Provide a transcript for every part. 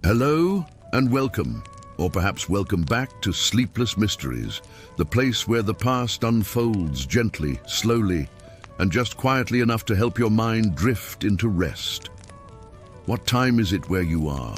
Hello and welcome, or perhaps welcome back to Sleepless Mysteries, the place where the past unfolds gently, slowly, and just quietly enough to help your mind drift into rest. What time is it where you are?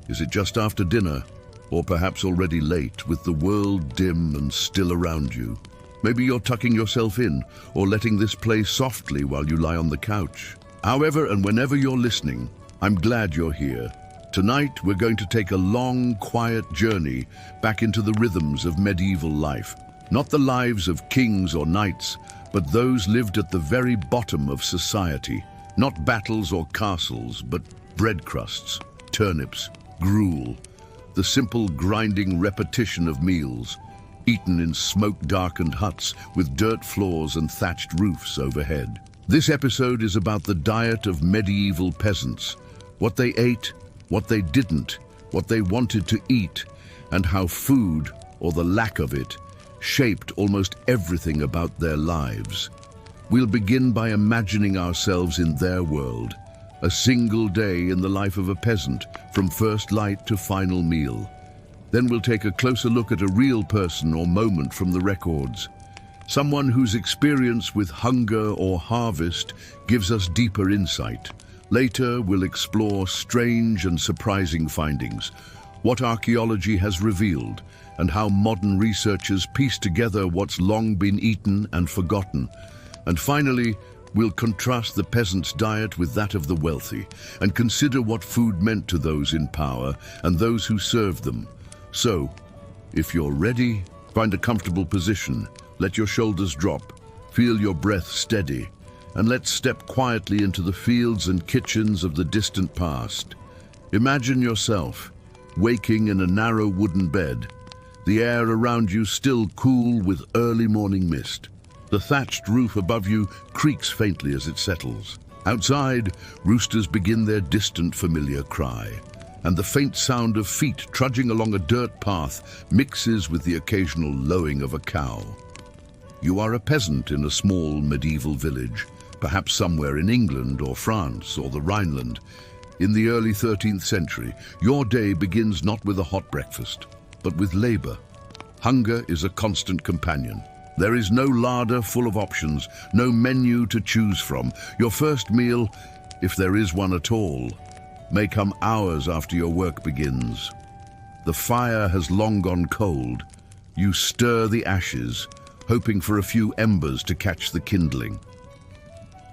Is it just after dinner, or perhaps already late with the world dim and still around you? Maybe you're tucking yourself in or letting this play softly while you lie on the couch. However and whenever you're listening, I'm glad you're here. Tonight, we're going to take a long, quiet journey back into the rhythms of medieval life. Not the lives of kings or knights, but those lived at the very bottom of society. Not battles or castles, but bread crusts, turnips, gruel, the simple grinding repetition of meals, eaten in smoke-darkened huts with dirt floors and thatched roofs overhead. This episode is about the diet of medieval peasants, what they ate, what they didn't, what they wanted to eat, and how food, or the lack of it, shaped almost everything about their lives. We'll begin by imagining ourselves in their world, a single day in the life of a peasant, from first light to final meal. Then we'll take a closer look at a real person or moment from the records, someone whose experience with hunger or harvest gives us deeper insight. Later, we'll explore strange and surprising findings, what archaeology has revealed, and how modern researchers piece together what's long been eaten and forgotten. And finally, we'll contrast the peasant's diet with that of the wealthy, and consider what food meant to those in power and those who served them. So, if you're ready, find a comfortable position, let your shoulders drop, feel your breath steady, and let's step quietly into the fields and kitchens of the distant past. Imagine yourself waking in a narrow wooden bed, the air around you still cool with early morning mist. The thatched roof above you creaks faintly as it settles. Outside, roosters begin their distant familiar cry, and the faint sound of feet trudging along a dirt path mixes with the occasional lowing of a cow. You are a peasant in a small medieval village, perhaps somewhere in England or France or the Rhineland. In the early 13th century, your day begins not with a hot breakfast, but with labor. Hunger is a constant companion. There is no larder full of options, no menu to choose from. Your first meal, if there is one at all, may come hours after your work begins. The fire has long gone cold. You stir the ashes, hoping for a few embers to catch the kindling.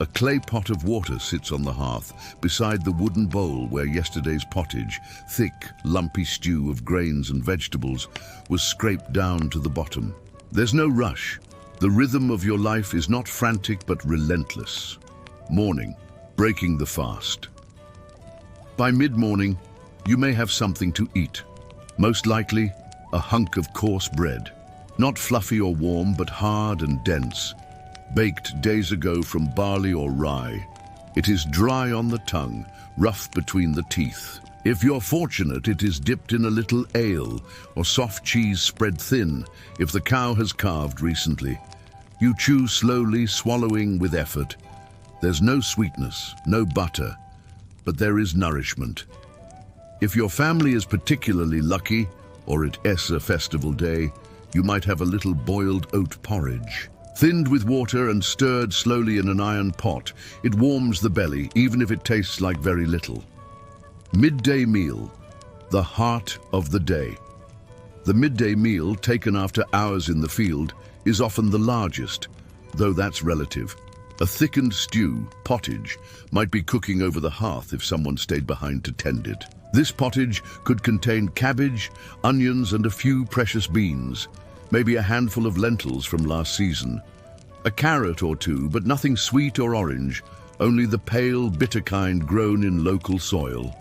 A clay pot of water sits on the hearth, beside the wooden bowl where yesterday's pottage, thick, lumpy stew of grains and vegetables, was scraped down to the bottom. There's no rush. The rhythm of your life is not frantic but relentless. Morning, breaking the fast. By mid-morning, you may have something to eat. Most likely, a hunk of coarse bread. Not fluffy or warm, but hard and dense. Baked days ago from barley or rye. It is dry on the tongue, rough between the teeth. If you're fortunate, it is dipped in a little ale or soft cheese spread thin if the cow has calved recently. You chew slowly, swallowing with effort. There's no sweetness, no butter, but there is nourishment. If your family is particularly lucky, or it is a festival day, you might have a little boiled oat porridge. Thinned with water and stirred slowly in an iron pot, it warms the belly, even if it tastes like very little. Midday meal, the heart of the day. The midday meal, taken after hours in the field, is often the largest, though that's relative. A thickened stew, pottage, might be cooking over the hearth if someone stayed behind to tend it. This pottage could contain cabbage, onions, and a few precious beans. Maybe a handful of lentils from last season. A carrot or two, but nothing sweet or orange, only the pale, bitter kind grown in local soil.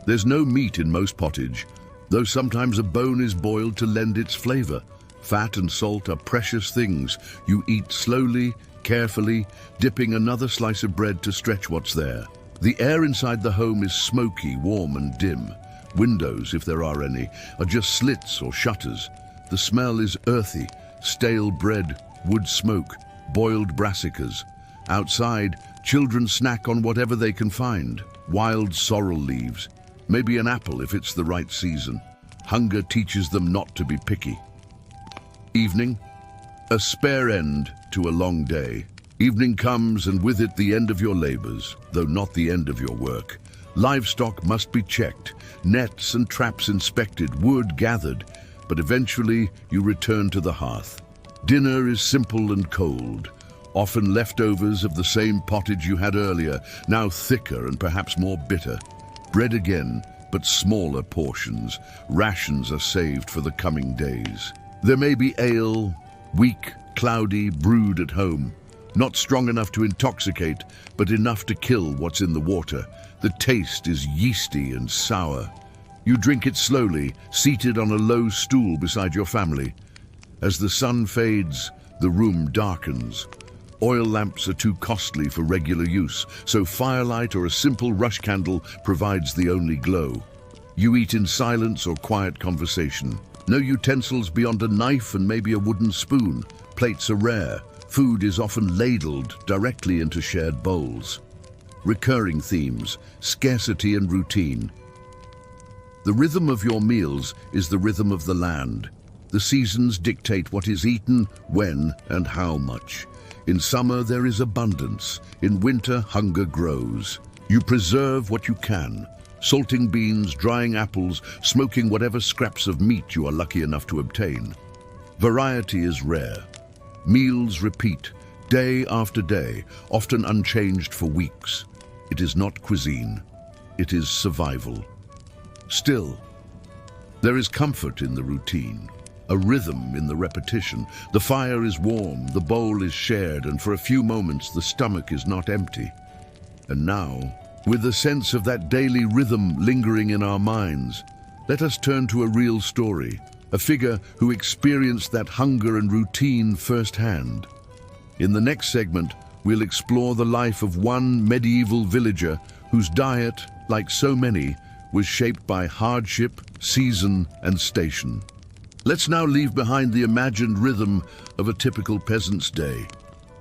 There's no meat in most pottage, though sometimes a bone is boiled to lend its flavor. Fat and salt are precious things you eat slowly, carefully, dipping another slice of bread to stretch what's there. The air inside the home is smoky, warm and dim. Windows, if there are any, are just slits or shutters. The smell is earthy, stale bread, wood smoke, boiled brassicas. Outside, children snack on whatever they can find, wild sorrel leaves. Maybe an apple if it's the right season. Hunger teaches them not to be picky. Evening, a spare end to a long day. Evening comes, and with it the end of your labors, though not the end of your work. Livestock must be checked, nets and traps inspected, wood gathered, but eventually you return to the hearth. Dinner is simple and cold, often leftovers of the same pottage you had earlier, now thicker and perhaps more bitter. Bread again, but smaller portions. Rations are saved for the coming days. There may be ale, weak, cloudy, brewed at home. Not strong enough to intoxicate, but enough to kill what's in the water. The taste is yeasty and sour. You drink it slowly, seated on a low stool beside your family. As the sun fades, the room darkens. Oil lamps are too costly for regular use, so firelight or a simple rush candle provides the only glow. You eat in silence or quiet conversation. No utensils beyond a knife and maybe a wooden spoon. Plates are rare. Food is often ladled directly into shared bowls. Recurring themes, scarcity and routine. The rhythm of your meals is the rhythm of the land. The seasons dictate what is eaten, when, and how much. In summer there is abundance. In winter, hunger grows. You preserve what you can. Salting beans, drying apples, smoking whatever scraps of meat you are lucky enough to obtain. Variety is rare. Meals repeat, day after day, often unchanged for weeks. It is not cuisine. It is survival. Still, there is comfort in the routine, a rhythm in the repetition. The fire is warm, the bowl is shared, and for a few moments the stomach is not empty. And now, with the sense of that daily rhythm lingering in our minds, let us turn to a real story, a figure who experienced that hunger and routine firsthand. In the next segment, we'll explore the life of one medieval villager whose diet, like so many, was shaped by hardship, season, and station. Let's now leave behind the imagined rhythm of a typical peasant's day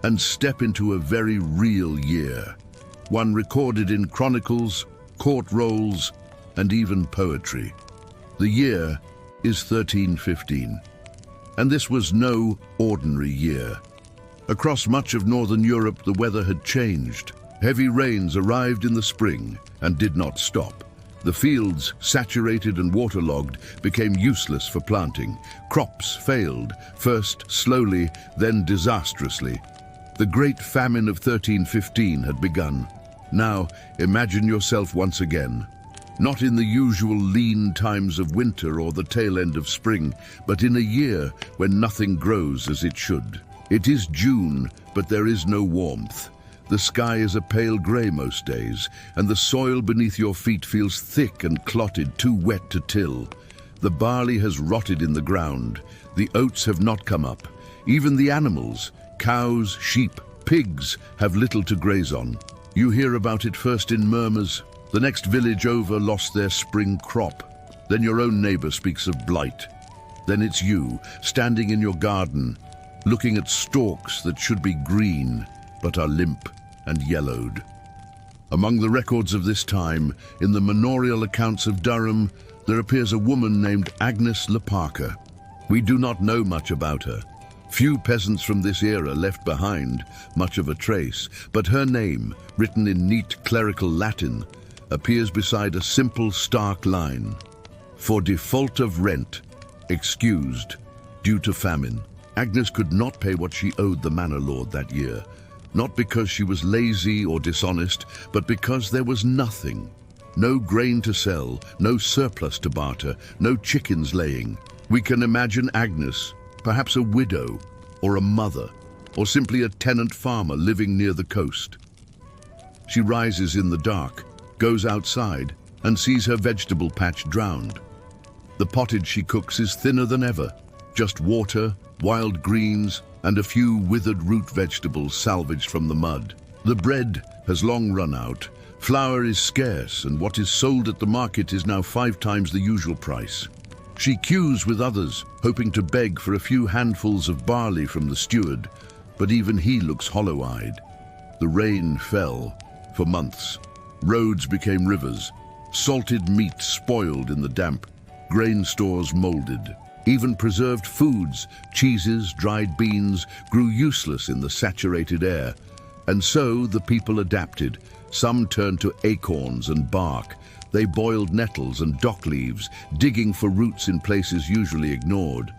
and step into a very real year, one recorded in chronicles, court rolls, and even poetry. The year is 1315, and this was no ordinary year. Across much of northern Europe, the weather had changed. Heavy rains arrived in the spring and did not stop. The fields, saturated and waterlogged, became useless for planting. Crops failed, first slowly, then disastrously. The Great Famine of 1315 had begun. Now, imagine yourself once again, not in the usual lean times of winter or the tail end of spring, but in a year when nothing grows as it should. It is June, but there is no warmth. The sky is a pale grey most days, and the soil beneath your feet feels thick and clotted, too wet to till. The barley has rotted in the ground. The oats have not come up. Even the animals, cows, sheep, pigs, have little to graze on. You hear about it first in murmurs. The next village over lost their spring crop. Then your own neighbor speaks of blight. Then it's you, standing in your garden, looking at stalks that should be green, but are limp and yellowed. Among the records of this time, in the manorial accounts of Durham, there appears a woman named Agnes Le Parker. We do not know much about her. Few peasants from this era left behind much of a trace, but her name, written in neat clerical Latin, appears beside a simple, stark line. For default of rent, excused, due to famine. Agnes could not pay what she owed the manor lord that year, not because she was lazy or dishonest, but because there was nothing. No grain to sell, no surplus to barter, no chickens laying. We can imagine Agnes, perhaps a widow, or a mother, or simply a tenant farmer living near the coast. She rises in the dark, goes outside, and sees her vegetable patch drowned. The pottage she cooks is thinner than ever, just water, wild greens, and a few withered root vegetables salvaged from the mud. The bread has long run out, flour is scarce, and what is sold at the market is now 5 times the usual price. She queues with others, hoping to beg for a few handfuls of barley from the steward, but even he looks hollow-eyed. The rain fell for months. Roads became rivers, Salted meat spoiled in the damp, grain stores molded. Even preserved foods, cheeses, dried beans, grew useless in the saturated air. And so the people adapted. Some turned to acorns and bark. They boiled nettles and dock leaves, digging for roots in places usually ignored.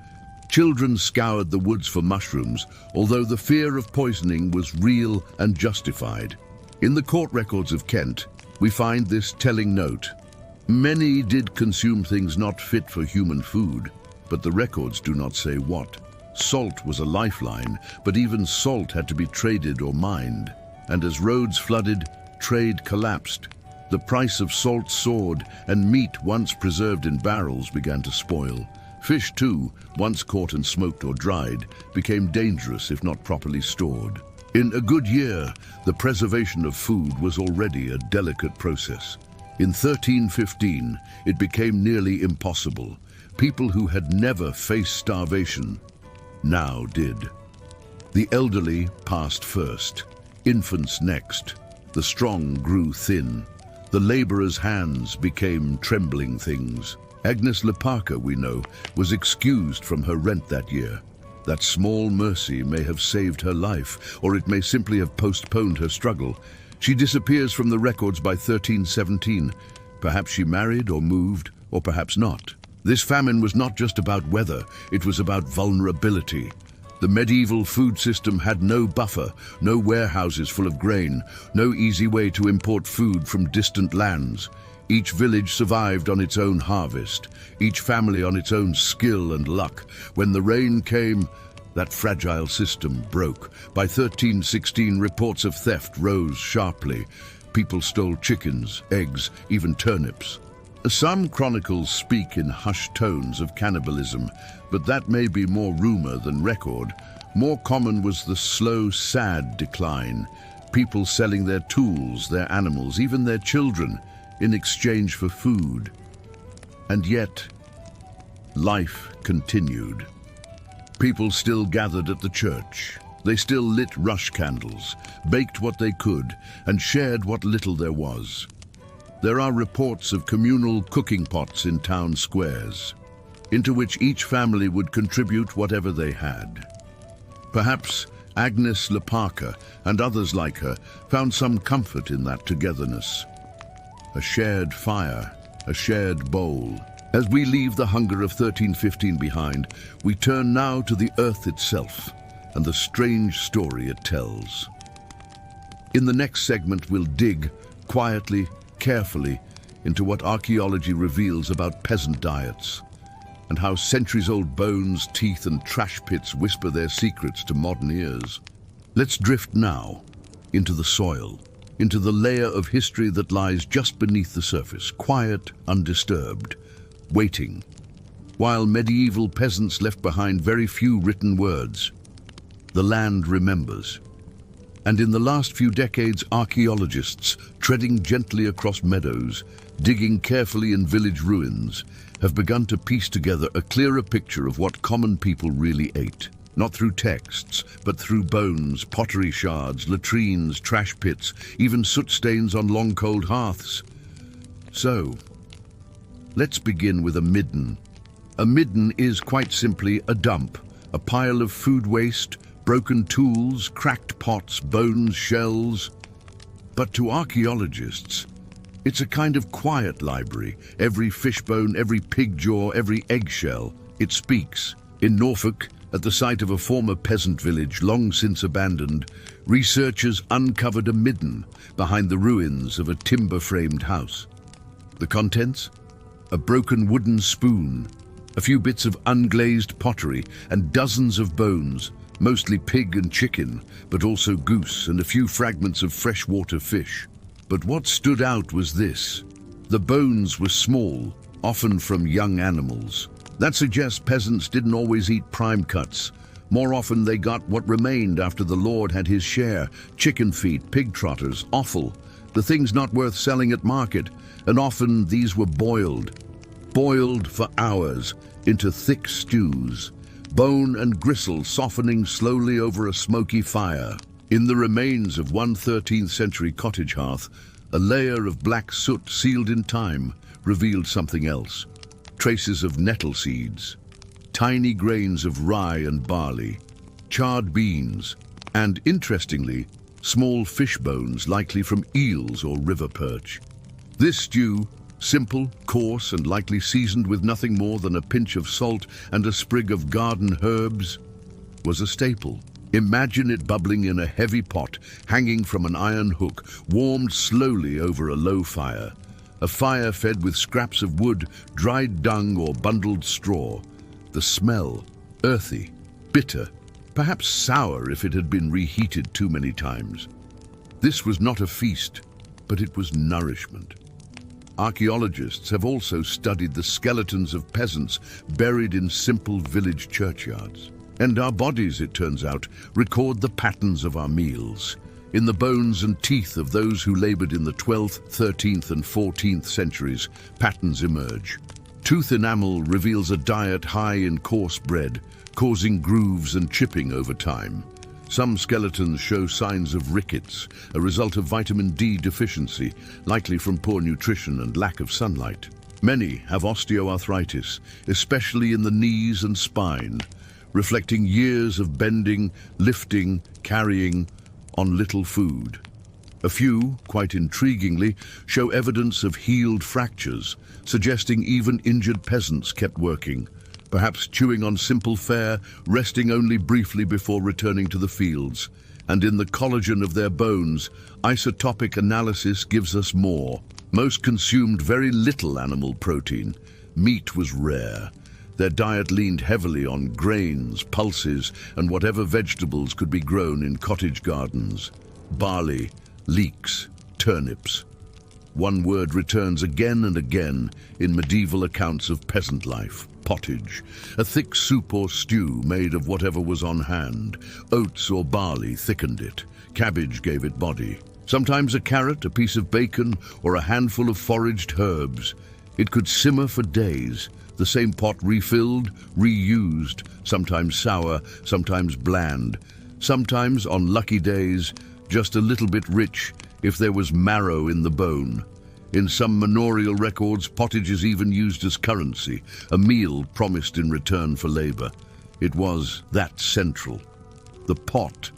Children scoured the woods for mushrooms, although the fear of poisoning was real and justified. In the court records of Kent, we find this telling note. Many did consume things not fit for human food, but the records do not say what. Salt was a lifeline, but even salt had to be traded or mined. And as roads flooded, trade collapsed. The price of salt soared, and meat once preserved in barrels began to spoil. Fish too, once caught and smoked or dried, became dangerous if not properly stored. In a good year, the preservation of food was already a delicate process. In 1315, it became nearly impossible. People who had never faced starvation now did. The elderly passed first, infants next. The strong grew thin. The laborers' hands became trembling things. Agnes Lepaka, we know, was excused from her rent that year. That small mercy may have saved her life, or it may simply have postponed her struggle. She disappears from the records by 1317. Perhaps she married or moved, or perhaps not. This famine was not just about weather, it was about vulnerability. The medieval food system had no buffer, no warehouses full of grain, no easy way to import food from distant lands. Each village survived on its own harvest, each family on its own skill and luck. When the rain came, that fragile system broke. By 1316, reports of theft rose sharply. People stole chickens, eggs, even turnips. Some chronicles speak in hushed tones of cannibalism, but that may be more rumor than record. More common was the slow, sad decline. People selling their tools, their animals, even their children, in exchange for food. And yet, life continued. People still gathered at the church. They still lit rush candles, baked what they could, and shared what little there was. There are reports of communal cooking pots in town squares, into which each family would contribute whatever they had. Perhaps Agnes Lepaka and others like her found some comfort in that togetherness. A shared fire, a shared bowl. As we leave the hunger of 1315 behind, we turn now to the earth itself and the strange story it tells. In the next segment, we'll dig quietly, carefully, into what archaeology reveals about peasant diets and how centuries-old bones, teeth, and trash pits whisper their secrets to modern ears. Let's drift now into the soil, into the layer of history that lies just beneath the surface, quiet, undisturbed, waiting. While medieval peasants left behind very few written words, the land remembers. And in the last few decades, archaeologists, treading gently across meadows, digging carefully in village ruins, have begun to piece together a clearer picture of what common people really ate. Not through texts, but through bones, pottery shards, latrines, trash pits, even soot stains on long cold hearths. So, let's begin with a midden. A midden is quite simply a dump, a pile of food waste, broken tools, cracked pots, bones, shells. But to archaeologists, it's a kind of quiet library. Every fishbone, every pig jaw, every eggshell, it speaks. In Norfolk, at the site of a former peasant village long since abandoned, researchers uncovered a midden behind the ruins of a timber-framed house. The contents? A broken wooden spoon, a few bits of unglazed pottery, and dozens of bones, mostly pig and chicken, but also goose and a few fragments of freshwater fish. But what stood out was this. The bones were small, often from young animals. That suggests peasants didn't always eat prime cuts. More often they got what remained after the Lord had his share: chicken feet, pig trotters, offal, the things not worth selling at market. And often these were boiled for hours into thick stews, bone and gristle softening slowly over a smoky fire. In the remains of one 13th century cottage hearth, A layer of black soot sealed in time revealed something else. Traces of nettle seeds, tiny grains of rye and barley, charred beans, and, interestingly, small fish bones likely from eels or river perch. This stew, simple, coarse, and likely seasoned with nothing more than a pinch of salt and a sprig of garden herbs, was a staple. Imagine it bubbling in a heavy pot, hanging from an iron hook, warmed slowly over a low fire. A fire fed with scraps of wood, dried dung, or bundled straw. The smell, earthy, bitter, perhaps sour if it had been reheated too many times. This was not a feast, but it was nourishment. Archaeologists have also studied the skeletons of peasants buried in simple village churchyards. And our bodies, it turns out, record the patterns of our meals. In the bones and teeth of those who labored in the 12th, 13th, and 14th centuries, patterns emerge. Tooth enamel reveals a diet high in coarse bread, causing grooves and chipping over time. Some skeletons show signs of rickets, a result of vitamin D deficiency, likely from poor nutrition and lack of sunlight. Many have osteoarthritis, especially in the knees and spine, reflecting years of bending, lifting, carrying on little food. A few, quite intriguingly, show evidence of healed fractures, suggesting even injured peasants kept working, perhaps chewing on simple fare, resting only briefly before returning to the fields. And in the collagen of their bones, isotopic analysis gives us more. Most consumed very little animal protein. Meat was rare. Their diet leaned heavily on grains, pulses, and whatever vegetables could be grown in cottage gardens. Barley, leeks, turnips. One word returns again and again in medieval accounts of peasant life: pottage, a thick soup or stew made of whatever was on hand. Oats or barley thickened it. Cabbage gave it body. Sometimes a carrot, a piece of bacon, or a handful of foraged herbs. It could simmer for days, the same pot refilled, reused, sometimes sour, sometimes bland, sometimes, on lucky days, just a little bit rich if there was marrow in the bone. In some manorial records, pottage is even used as currency, a meal promised in return for labor. It was that central. The pot,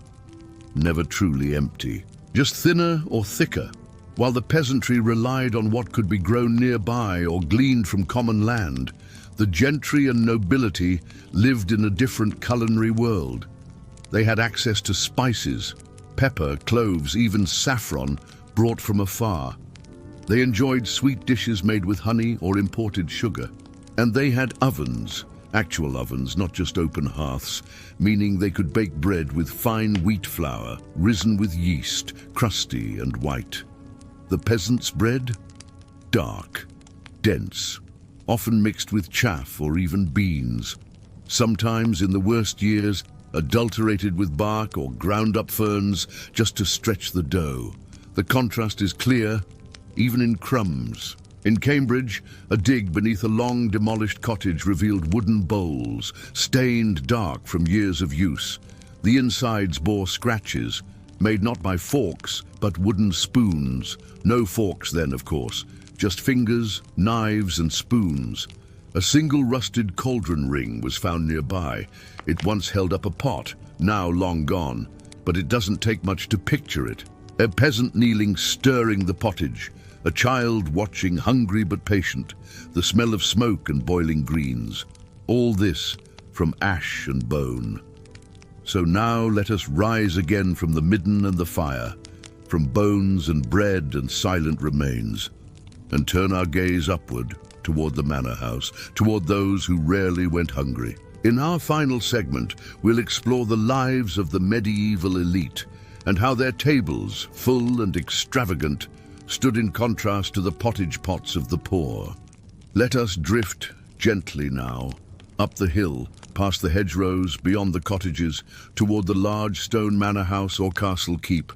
never truly empty, just thinner or thicker. While the peasantry relied on what could be grown nearby or gleaned from common land, the gentry and nobility lived in a different culinary world. They had access to spices, pepper, cloves, even saffron brought from afar. They enjoyed sweet dishes made with honey or imported sugar. And they had ovens, actual ovens, not just open hearths, meaning they could bake bread with fine wheat flour, risen with yeast, crusty and white. The peasant's bread? Dark, dense, often mixed with chaff or even beans. Sometimes, in the worst years, adulterated with bark or ground-up ferns just to stretch the dough. The contrast is clear, even in crumbs. In Cambridge, a dig beneath a long demolished cottage revealed wooden bowls, stained dark from years of use. The insides bore scratches, made not by forks, but wooden spoons. No forks then, of course, just fingers, knives, and spoons. A single rusted cauldron ring was found nearby. It once held up a pot, now long gone, but it doesn't take much to picture it. A peasant kneeling, stirring the pottage. A child watching, hungry but patient. The smell of smoke and boiling greens. All this from ash and bone. So now let us rise again from the midden and the fire, from bones and bread and silent remains, and turn our gaze upward toward the manor house, toward those who rarely went hungry. In our final segment, we'll explore the lives of the medieval elite and how their tables, full and extravagant, stood in contrast to the pottage pots of the poor. Let us drift gently now, up the hill, past the hedgerows, beyond the cottages, toward the large stone manor house or castle keep,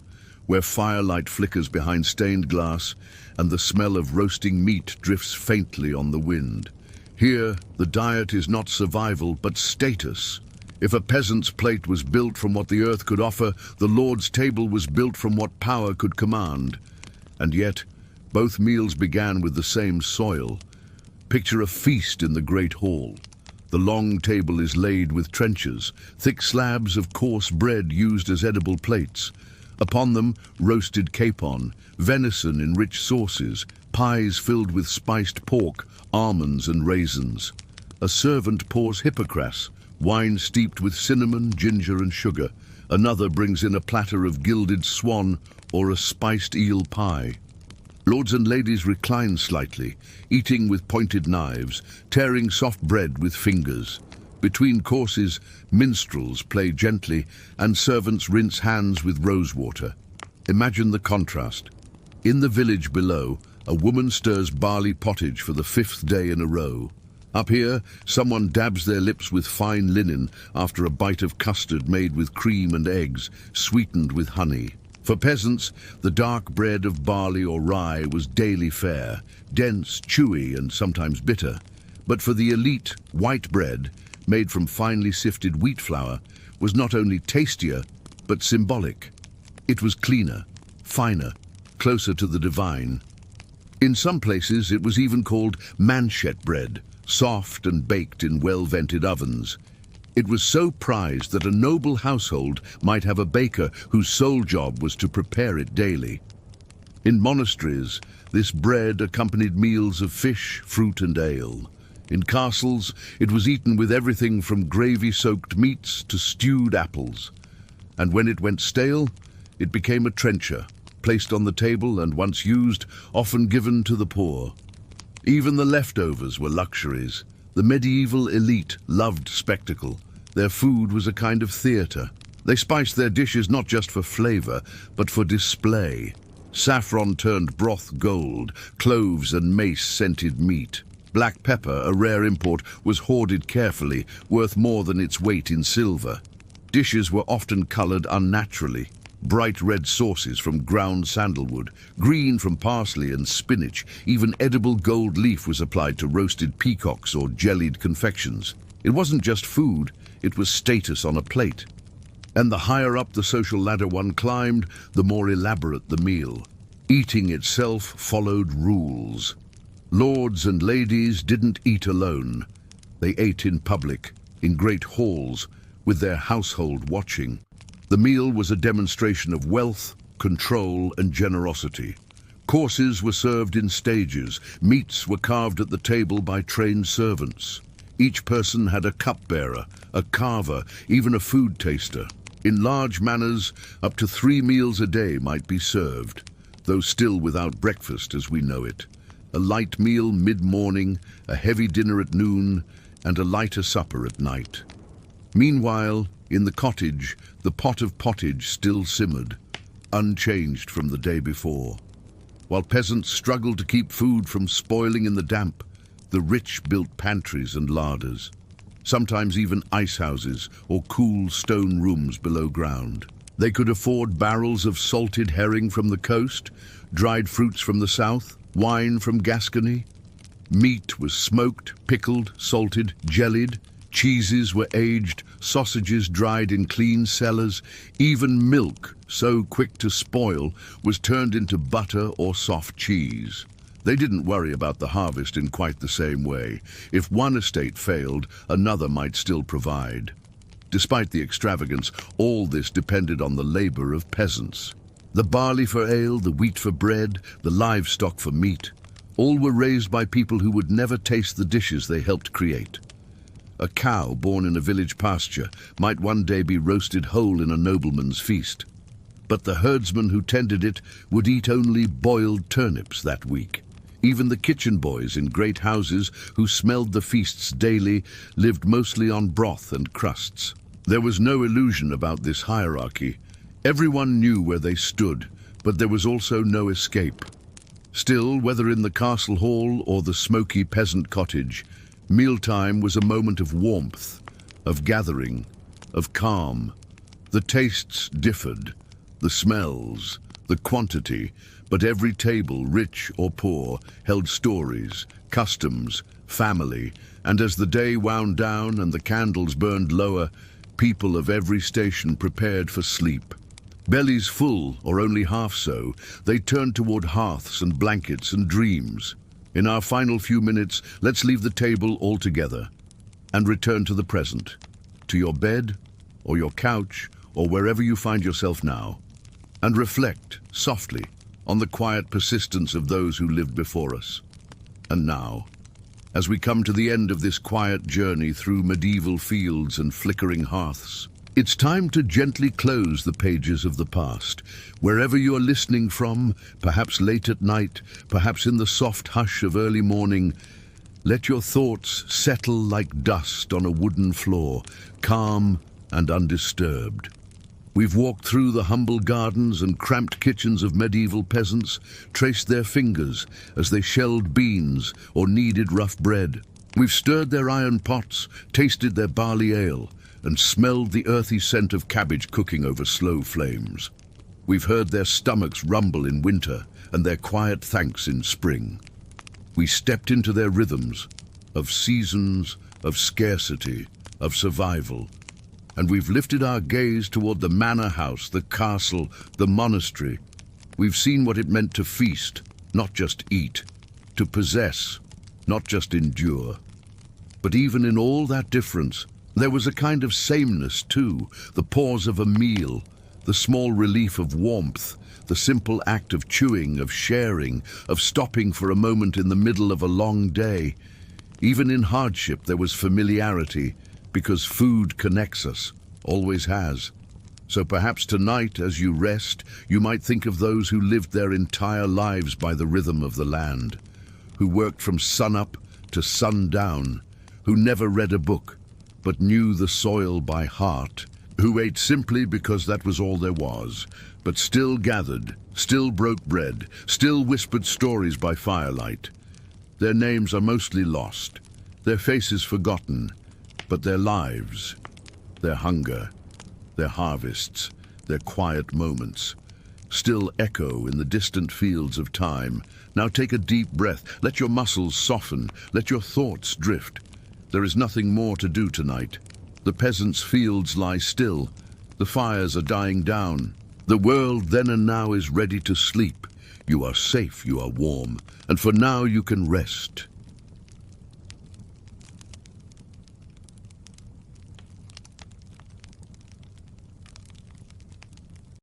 where firelight flickers behind stained glass and the smell of roasting meat drifts faintly on the wind. Here, the diet is not survival, but status. If a peasant's plate was built from what the earth could offer, the Lord's table was built from what power could command. And yet, both meals began with the same soil. Picture a feast in the great hall. The long table is laid with trenchers, thick slabs of coarse bread used as edible plates. Upon them, roasted capon, venison in rich sauces, pies filled with spiced pork, almonds and raisins. A servant pours hippocras, wine steeped with cinnamon, ginger and sugar. Another brings in a platter of gilded swan or a spiced eel pie. Lords and ladies recline slightly, eating with pointed knives, tearing soft bread with fingers. Between courses, minstrels play gently, and servants rinse hands with rosewater. Imagine the contrast. In the village below, a woman stirs barley pottage for the 5th day in a row. Up here, someone dabs their lips with fine linen after a bite of custard made with cream and eggs, sweetened with honey. For peasants, the dark bread of barley or rye was daily fare, dense, chewy, and sometimes bitter. But for the elite, white bread, made from finely sifted wheat flour, was not only tastier, but symbolic. It was cleaner, finer, closer to the divine. In some places, it was even called manchet bread, soft and baked in well-vented ovens. It was so prized that a noble household might have a baker whose sole job was to prepare it daily. In monasteries, this bread accompanied meals of fish, fruit and ale. In castles, it was eaten with everything from gravy-soaked meats to stewed apples. And when it went stale, it became a trencher, placed on the table and once used, often given to the poor. Even the leftovers were luxuries. The medieval elite loved spectacle. Their food was a kind of theatre. They spiced their dishes not just for flavor, but for display. Saffron turned broth gold, cloves and mace scented meat. Black pepper, a rare import, was hoarded carefully, worth more than its weight in silver. Dishes were often colored unnaturally. Bright red sauces from ground sandalwood, green from parsley and spinach. Even edible gold leaf was applied to roasted peacocks or jellied confections. It wasn't just food, it was status on a plate. And the higher up the social ladder one climbed, the more elaborate the meal. Eating itself followed rules. Lords and ladies didn't eat alone. They ate in public, in great halls, with their household watching. The meal was a demonstration of wealth, control, and generosity. Courses were served in stages. Meats were carved at the table by trained servants. Each person had a cupbearer, a carver, even a food taster. In large manors, up to 3 meals a day might be served, though still without breakfast as we know it. A light meal mid-morning, a heavy dinner at noon, and a lighter supper at night. Meanwhile, in the cottage, the pot of pottage still simmered, unchanged from the day before. While peasants struggled to keep food from spoiling in the damp, the rich built pantries and larders, sometimes even ice houses or cool stone rooms below ground. They could afford barrels of salted herring from the coast, dried fruits from the south, wine from Gascony. Meat was smoked, pickled, salted, jellied. Cheeses were aged, sausages dried in clean cellars. Even milk, so quick to spoil, was turned into butter or soft cheese. They didn't worry about the harvest in quite the same way. If one estate failed, another might still provide. Despite the extravagance, all this depended on the labor of peasants. The barley for ale, the wheat for bread, the livestock for meat. All were raised by people who would never taste the dishes they helped create. A cow born in a village pasture might one day be roasted whole in a nobleman's feast. But the herdsman who tended it would eat only boiled turnips that week. Even the kitchen boys in great houses who smelled the feasts daily lived mostly on broth and crusts. There was no illusion about this hierarchy. Everyone knew where they stood, but there was also no escape. Still, whether in the castle hall or the smoky peasant cottage, mealtime was a moment of warmth, of gathering, of calm. The tastes differed, the smells, the quantity, but every table, rich or poor, held stories, customs, family, and as the day wound down and the candles burned lower, people of every station prepared for sleep. Bellies full, or only half so, they turn toward hearths and blankets and dreams. In our final few minutes, let's leave the table altogether and return to the present, to your bed or your couch or wherever you find yourself now, and reflect softly on the quiet persistence of those who lived before us. And now, as we come to the end of this quiet journey through medieval fields and flickering hearths, it's time to gently close the pages of the past. Wherever you are listening from, perhaps late at night, perhaps in the soft hush of early morning, let your thoughts settle like dust on a wooden floor, calm and undisturbed. We've walked through the humble gardens and cramped kitchens of medieval peasants, traced their fingers as they shelled beans or kneaded rough bread. We've stirred their iron pots, tasted their barley ale, and smelled the earthy scent of cabbage cooking over slow flames. We've heard their stomachs rumble in winter and their quiet thanks in spring. We stepped into their rhythms of seasons, of scarcity, of survival, and we've lifted our gaze toward the manor house, the castle, the monastery. We've seen what it meant to feast, not just eat, to possess, not just endure. But even in all that difference, there was a kind of sameness too, the pause of a meal, the small relief of warmth, the simple act of chewing, of sharing, of stopping for a moment in the middle of a long day. Even in hardship there was familiarity, because food connects us, always has. So perhaps tonight, as you rest, you might think of those who lived their entire lives by the rhythm of the land, who worked from sunup to sundown, who never read a book, but knew the soil by heart, who ate simply because that was all there was, but still gathered, still broke bread, still whispered stories by firelight. Their names are mostly lost, their faces forgotten, but their lives, their hunger, their harvests, their quiet moments, still echo in the distant fields of time. Now take a deep breath, let your muscles soften, let your thoughts drift. There is nothing more to do tonight. The peasants' fields lie still. The fires are dying down. The world then and now is ready to sleep. You are safe, you are warm, and for now you can rest.